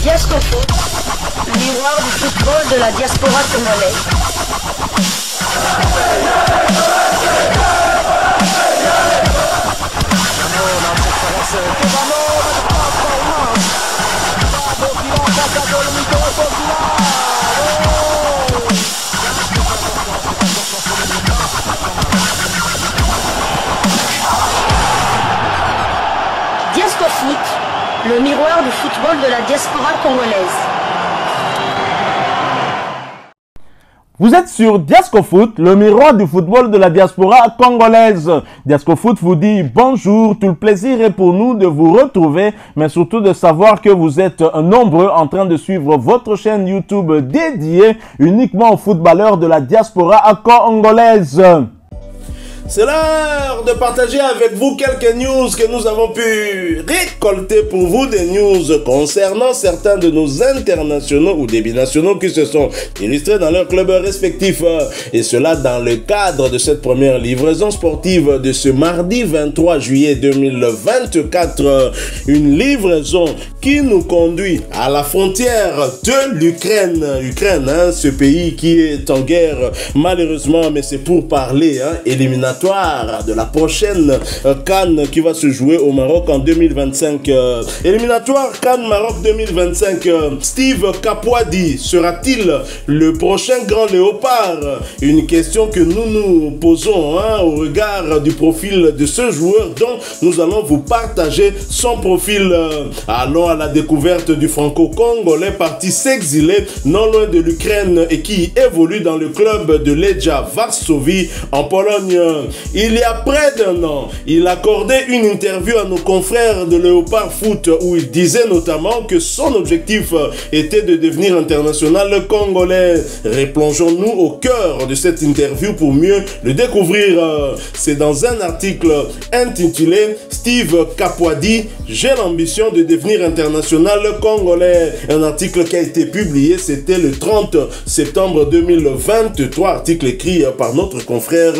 Diascofoot, le miroir du football de la diaspora congolaise. Diascofoot, le miroir du football de la diaspora congolaise. Vous êtes sur Diascofoot, le miroir du football de la diaspora congolaise. Diascofoot vous dit bonjour, tout le plaisir est pour nous de vous retrouver, mais surtout de savoir que vous êtes nombreux en train de suivre votre chaîne YouTube dédiée uniquement aux footballeurs de la diaspora congolaise. C'est l'heure de partager avec vous quelques news que nous avons pu récolter pour vous, des news concernant certains de nos internationaux ou des binationaux qui se sont illustrés dans leurs clubs respectifs. Et cela dans le cadre de cette première livraison sportive de ce mardi 23 juillet 2024. Une livraison qui nous conduit à la frontière de l'Ukraine. Ukraine, ce pays qui est en guerre malheureusement, mais c'est pour parler éliminatoire de la prochaine CAN qui va se jouer au Maroc en 2025. Éliminatoire CAN Maroc 2025. Steve Kapwadi sera-t-il le prochain grand léopard? Une question que nous nous posons au regard du profil de ce joueur dont nous allons vous partager son profil. Allons à la découverte du franco-congolais parti s'exiler non loin de l'Ukraine et qui évolue dans le club de Legia Varsovie en Pologne. Il y a près d'un an, il accordait une interview à nos confrères de Léopard Foot où il disait notamment que son objectif était de devenir international congolais. Replongeons-nous au cœur de cette interview pour mieux le découvrir. C'est dans un article intitulé « Steve Kapwadi, j'ai l'ambition de devenir international congolais ». Un article qui a été publié, c'était le 30 septembre 2023, article écrit par notre confrère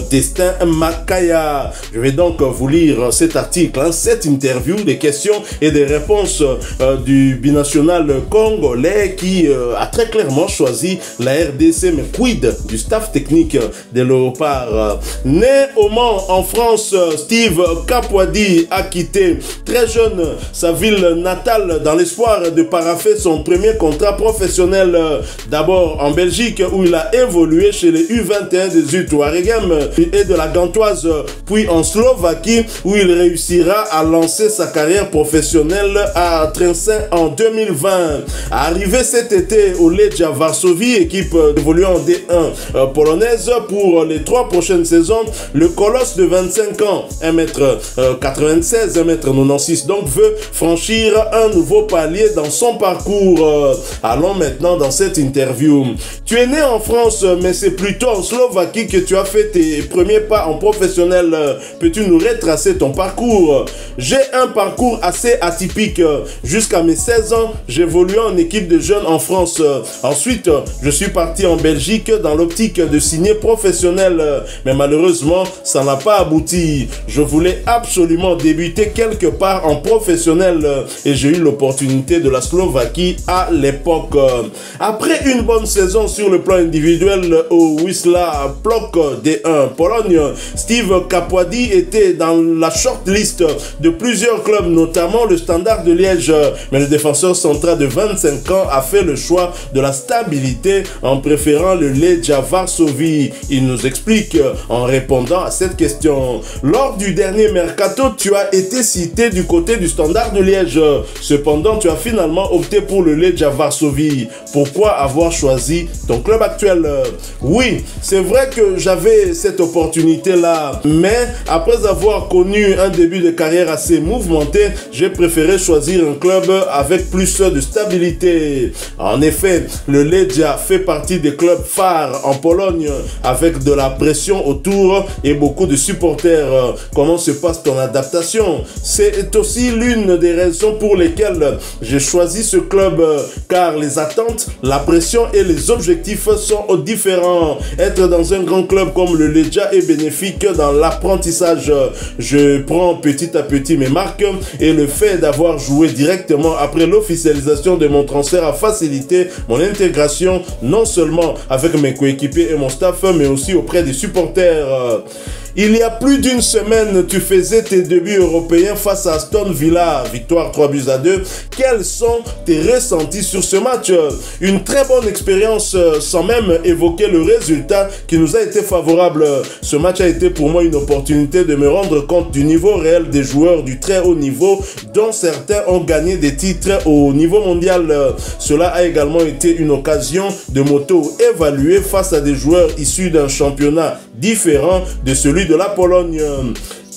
Destin Makaya. Je vais donc vous lire cet article, cette interview, des questions et des réponses du binational congolais qui a très clairement choisi la RDC, mais quid du staff technique des Léopards. Né au Mans en France, Steve Kapwadi a quitté très jeune sa ville natale dans l'espoir de paraffer son premier contrat professionnel, d'abord en Belgique où il a évolué chez les U21 des Utouaregem et de la Gantoise, puis en Slovaquie où il réussira à lancer sa carrière professionnelle à Trenčín en 2020. Arrivé cet été au Legia Varsovie, équipe évoluant en D1 polonaise pour les 3 prochaines saisons, le colosse de 25 ans, 1m96, 1m96 donc veut franchir un nouveau palier dans son parcours. Allons maintenant dans cette interview. Tu es né en France, mais c'est plutôt en Slovaquie que tu as fait tes premiers pas en professionnel. Peux-tu nous retracer ton parcours? J'ai un parcours assez atypique. Jusqu'à mes 16 ans, j'évoluais en équipe de jeunes en France. Ensuite, je suis parti en Belgique dans l'optique de signer professionnel. Mais malheureusement, ça n'a pas abouti. Je voulais absolument débuter quelque part en professionnel et j'ai eu l'opportunité de la Slovaquie à l'époque. Après une bonne saison sur le plan individuel au Wisła Płock D1 Pologne, Steve Kapwadi était dans la shortlist de plusieurs clubs, notamment le Standard de Liège. Mais le défenseur central de 25 ans a fait le choix de la stabilité en préférant le Legia Varsovie. Il nous explique en répondant à cette question. Lors du dernier mercato, tu as été cité du côté du Standard de Liège. Cependant, tu as finalement opté pour le Legia Varsovie. Pourquoi avoir choisi ton club actuel? Oui, c'est vrai que j'avais cette opportunité-là, mais après avoir connu un début de carrière assez mouvementé, j'ai préféré choisir un club avec plus de stabilité. En effet, le Legia fait partie des clubs phares en Pologne avec de la pression autour et beaucoup de supporters. Comment se passe ton adaptation? C'est aussi l'une des raisons pour lesquelles j'ai choisi ce club, car les attentes, la pression et les objectifs sont différents. Être dans un grand club comme le Legia efficace et bénéfique dans l'apprentissage. Je prends petit à petit mes marques et le fait d'avoir joué directement après l'officialisation de mon transfert a facilité mon intégration non seulement avec mes coéquipiers et mon staff, mais aussi auprès des supporters. Il y a plus d'une semaine, tu faisais tes débuts européens face à Aston Villa, victoire 3-2. Quels sont tes ressentis sur ce match? Une très bonne expérience sans même évoquer le résultat qui nous a été favorable. Ce match a été pour moi une opportunité de me rendre compte du niveau réel des joueurs du très haut niveau, dont certains ont gagné des titres au niveau mondial. Cela a également été une occasion de m'auto-évaluer face à des joueurs issus d'un championnat différent de celui de la Pologne.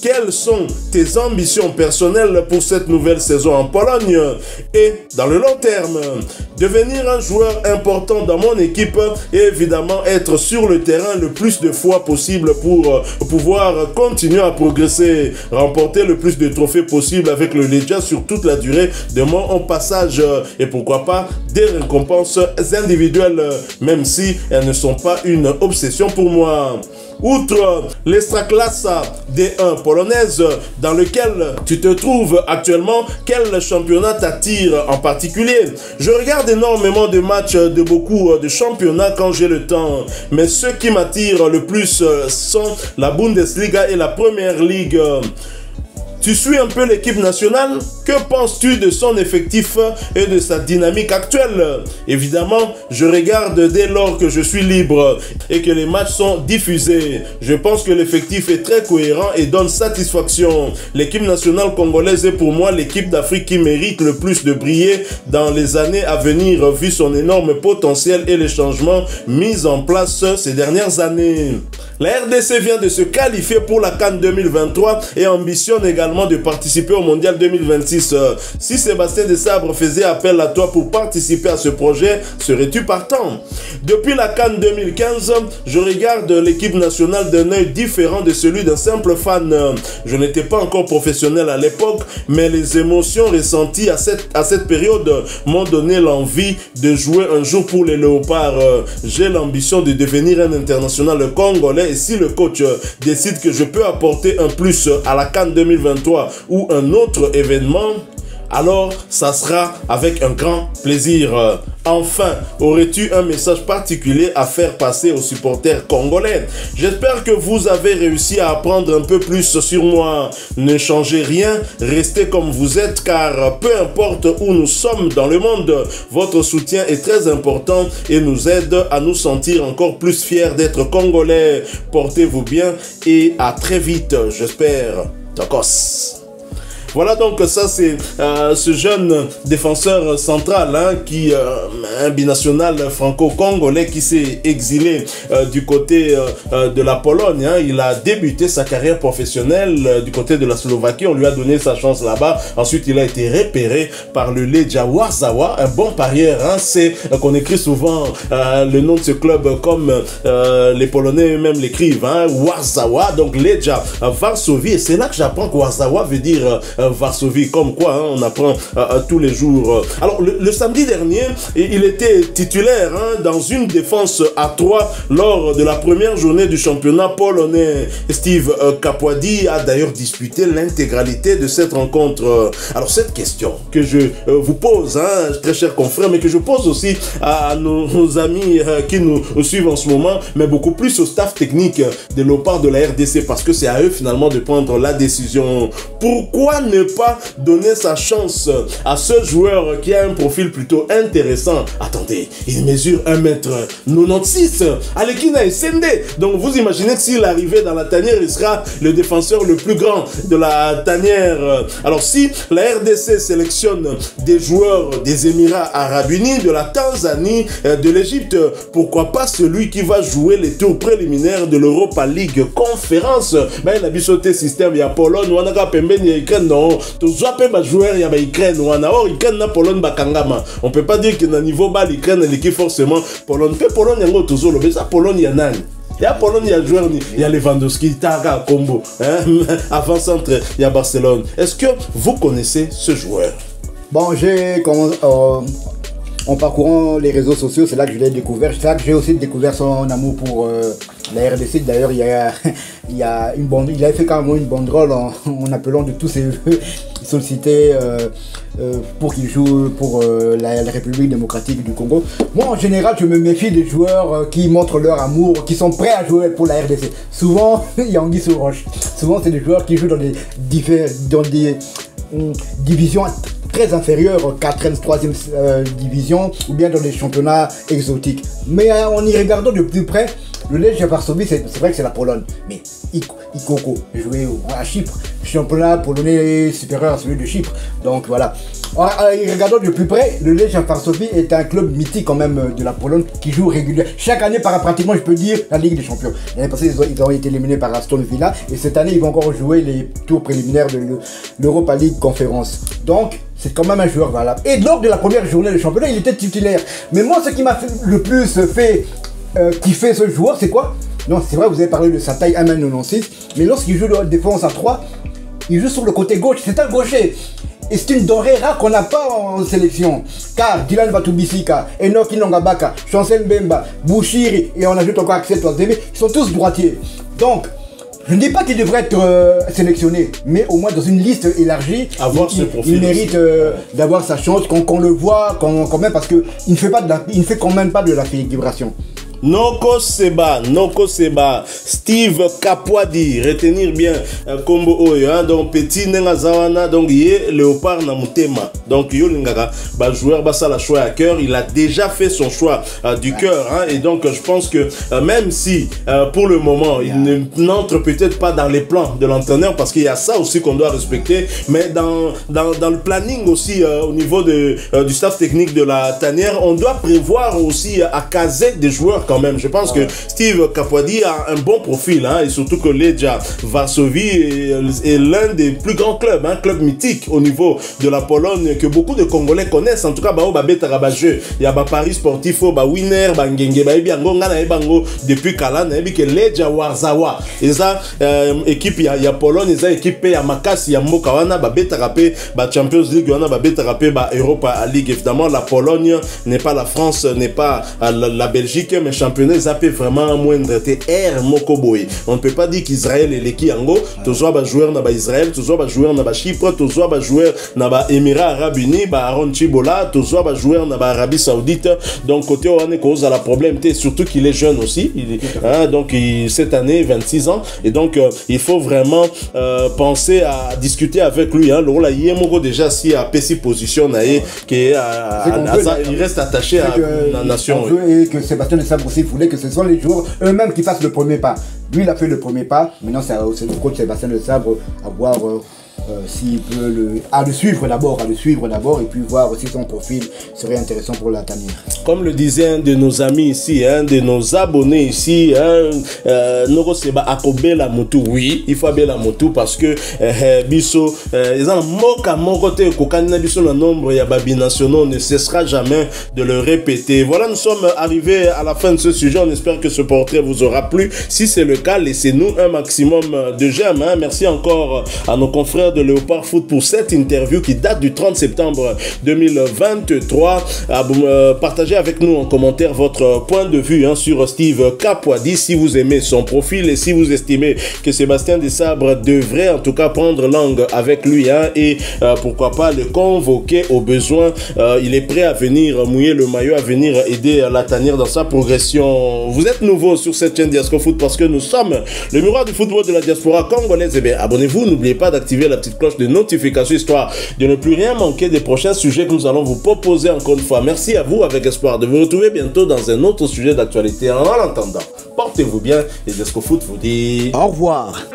Quelles sont tes ambitions personnelles pour cette nouvelle saison en Pologne et dans le long terme? Devenir un joueur important dans mon équipe et évidemment être sur le terrain le plus de fois possible pour pouvoir continuer à progresser, remporter le plus de trophées possible avec le Legia sur toute la durée de mon passage et pourquoi pas des récompenses individuelles, même si elles ne sont pas une obsession pour moi. Outre l'Extraklasa D1 polonaise dans lequel tu te trouves actuellement, quel championnat t'attire en particulier? Je regarde énormément de matchs de beaucoup de championnats quand j'ai le temps, mais ceux qui m'attirent le plus sont la Bundesliga et la Première Ligue. Tu suis un peu l'équipe nationale? Que penses-tu de son effectif et de sa dynamique actuelle? Évidemment, je regarde dès lors que je suis libre et que les matchs sont diffusés. Je pense que l'effectif est très cohérent et donne satisfaction. L'équipe nationale congolaise est pour moi l'équipe d'Afrique qui mérite le plus de briller dans les années à venir, vu son énorme potentiel et les changements mis en place ces dernières années. La RDC vient de se qualifier pour la CAN 2023 et ambitionne également de participer au Mondial 2026. Si Sébastien Desabre faisait appel à toi pour participer à ce projet, serais-tu partant? Depuis la CAN 2015, je regarde l'équipe nationale d'un œil différent de celui d'un simple fan. Je n'étais pas encore professionnel à l'époque, mais les émotions ressenties à cette période m'ont donné l'envie de jouer un jour pour les Léopards. J'ai l'ambition de devenir un international congolais et si le coach décide que je peux apporter un plus à la CAN 2023 ou un autre événement, alors ça sera avec un grand plaisir. Enfin, aurais-tu un message particulier à faire passer aux supporters congolais? J'espère que vous avez réussi à apprendre un peu plus sur moi. Ne changez rien, restez comme vous êtes car peu importe où nous sommes dans le monde, votre soutien est très important et nous aide à nous sentir encore plus fiers d'être congolais. Portez-vous bien et à très vite, j'espère. Tokos. Voilà donc ça c'est ce jeune défenseur central qui un binational franco-congolais qui s'est exilé du côté de la Pologne. Il a débuté sa carrière professionnelle du côté de la Slovaquie. On lui a donné sa chance là-bas. Ensuite il a été repéré par le Legia Warszawa, un bon parieur. C'est qu'on écrit souvent le nom de ce club comme les Polonais eux-mêmes l'écrivent. Warszawa, donc Legia Varsovie. Et c'est là que j'apprends que Warszawa veut dire Varsovie, comme quoi on apprend tous les jours. Alors le samedi dernier, il était titulaire dans une défense à 3 lors de la première journée du championnat polonais. Steve Kapwadi a d'ailleurs disputé l'intégralité de cette rencontre. Alors cette question que je vous pose, très chers confrères, mais que je pose aussi à nos amis qui nous suivent en ce moment, mais beaucoup plus au staff technique de Léopards de la RDC, parce que c'est à eux finalement de prendre la décision. Pourquoi ne pas donner sa chance à ce joueur qui a un profil plutôt intéressant? Attendez, il mesure 1m96, Alekina Essende. Donc vous imaginez que s'il arrivait dans la tanière, il sera le défenseur le plus grand de la tanière. Alors si la RDC sélectionne des joueurs des Émirats Arabes Unis, de la Tanzanie, de l'Égypte, pourquoi pas celui qui va jouer les tours préliminaires de l'Europa League Conférence? Il a bisoté système, il y a Pologne, on a pembeni, il y a Ukraine, non. Tous les joueurs, il y a Ukraine, or Ukraine na Pologne bakangama. On peut pas dire que na niveau bas l'Ukraine l'équipe forcément Pologne. Que Pologne yango tozolo, mais ça Pologne il y a nani? Il y a Pologne, il y a joueur, il y a Lewandowski, Taka, Combo, avant centre, il y a Barcelone. Est-ce que vous connaissez ce joueur? Bon, en parcourant les réseaux sociaux, c'est là que je l'ai découvert. C'est là que j'ai aussi découvert son amour pour la RDC. D'ailleurs, il avait fait carrément une banderole en appelant de tous ses voeux, sollicité pour qu'il joue pour la République démocratique du Congo. Moi, en général, je me méfie des joueurs qui montrent leur amour, qui sont prêts à jouer pour la RDC. Souvent, il y a anguille sous roche. Souvent, c'est des joueurs qui jouent dans des divisions très inférieures, 4e, 3e division, ou bien dans des championnats exotiques. Mais en y regardant de plus près, le Lech Varsovie, c'est vrai que c'est la Pologne. Mais Ikoko jouait à Chypre, championnat polonais supérieur à celui de Chypre. Donc voilà. En y regardant de plus près, le Lech Varsovie est un club mythique quand même de la Pologne qui joue régulièrement. Chaque année, pratiquement, je peux dire, la Ligue des Champions. L'année passée, ils ont été éliminés par Aston Villa. Et cette année, ils vont encore jouer les tours préliminaires de l'Europa League Conférence. Donc, c'est quand même un joueur valable. Et lors de la première journée de championnat, il était titulaire. Mais moi, ce qui m'a le plus fait kiffer ce joueur, c'est quoi? Non, c'est vrai, vous avez parlé de sa taille 1m96. Mais lorsqu'il joue de défense à 3, il joue sur le côté gauche. C'est un gaucher. Et c'est une denrée rare qu'on n'a pas en sélection. Car Dylan Batubisika, Enoch Inongabaka, Chancel Mbemba, Bouchiri, et on ajoute encore Axel Toazeme, ils sont tous droitiers. Donc, je ne dis pas qu'il devrait être sélectionné, mais au moins dans une liste élargie, il mérite d'avoir sa chance, qu'on le voit quand même, parce qu'il ne fait quand même pas de la vibration. Noko Seba, Steve Kapwadi, retenir bien combo oyo, hein, donc petit nengazawana, donc yé Léopard Namutema, donc yo lingaga, bah joueur basa la choix à cœur, il a déjà fait son choix du cœur, hein, et donc je pense que même si pour le moment il n'entre peut-être pas dans les plans de l'entraîneur, parce qu'il y a ça aussi qu'on doit respecter, mais dans le planning aussi au niveau du staff technique de la tanière, on doit prévoir aussi à caser des joueurs quand même. Je pense que Steve Kapwadi a un bon profil, hein, et surtout que Lech Varsovie est l'un des plus grands clubs, un club mythique au niveau de la Pologne que beaucoup de Congolais connaissent. En tout cas, il y a Paris Sportif, Winner, Ngenge, depuis Kalan, que Lech Warzawa. Et ça, équipe, il y a Pologne, et ça, équipe, il y a Makasi, il y a Mokawana, Champions League, Europa League. Évidemment, la Pologne n'est pas la France, n'est pas la Belgique, mais championnat, ils appellent vraiment moindre. TR Mokoboy. On ne peut pas dire qu'Israël est l'équipe Ango. Toujours un joueur dans Israël, toujours un joueur dans Chypre, toujours un joueur dans Émirats Arabes Unis, Aaron Chibola, toujours un joueur dans Arabie Saoudite. Donc, côté on est cause à la problème, surtout qu'il est jeune aussi. Donc, cette année, 26 ans. Et donc, il faut vraiment penser à discuter avec lui. Hein. Il est déjà si à PC position, il reste attaché à la nation. Et que Sébastien de Sabre aussi voulait que ce soit les joueurs eux-mêmes qui fassent le premier pas. Lui, il a fait le premier pas. Maintenant, c'est le coach Sébastien de Sabre à voir s'il peut le suivre d'abord, et puis voir si son profil serait intéressant pour la tanière. Comme le disait un de nos amis ici, un de nos abonnés ici, Noro Seba Akobela Motu. Oui, il faut Bela Motu parce que Bisso, ils ont moka mon côté, Kokana Bisso, le nombre ya babi nationaux ne cessera jamais de le répéter. Voilà, nous sommes arrivés à la fin de ce sujet. On espère que ce portrait vous aura plu. Si c'est le cas, laissez-nous un maximum de j'aime. Hein. Merci encore à nos confrères de Léopard Foot pour cette interview qui date du 30 septembre 2023. Partagez avec nous en commentaire votre point de vue sur Steve Kapwadi, si vous aimez son profil et si vous estimez que Sébastien Desabre devrait en tout cas prendre langue avec lui, hein, et pourquoi pas le convoquer au besoin. Il est prêt à venir mouiller le maillot, à venir aider la tanière dans sa progression. Vous êtes nouveau sur cette chaîne Diasco Foot parce que nous sommes le miroir du football de la diaspora congolaise. Eh bien, abonnez-vous, n'oubliez pas d'activer la petite cloche de notification histoire de ne plus rien manquer des prochains sujets que nous allons vous proposer encore une fois. Merci à vous, avec espoir de vous retrouver bientôt dans un autre sujet d'actualité. En attendant, portez-vous bien et Diasco Foot vous dit au revoir.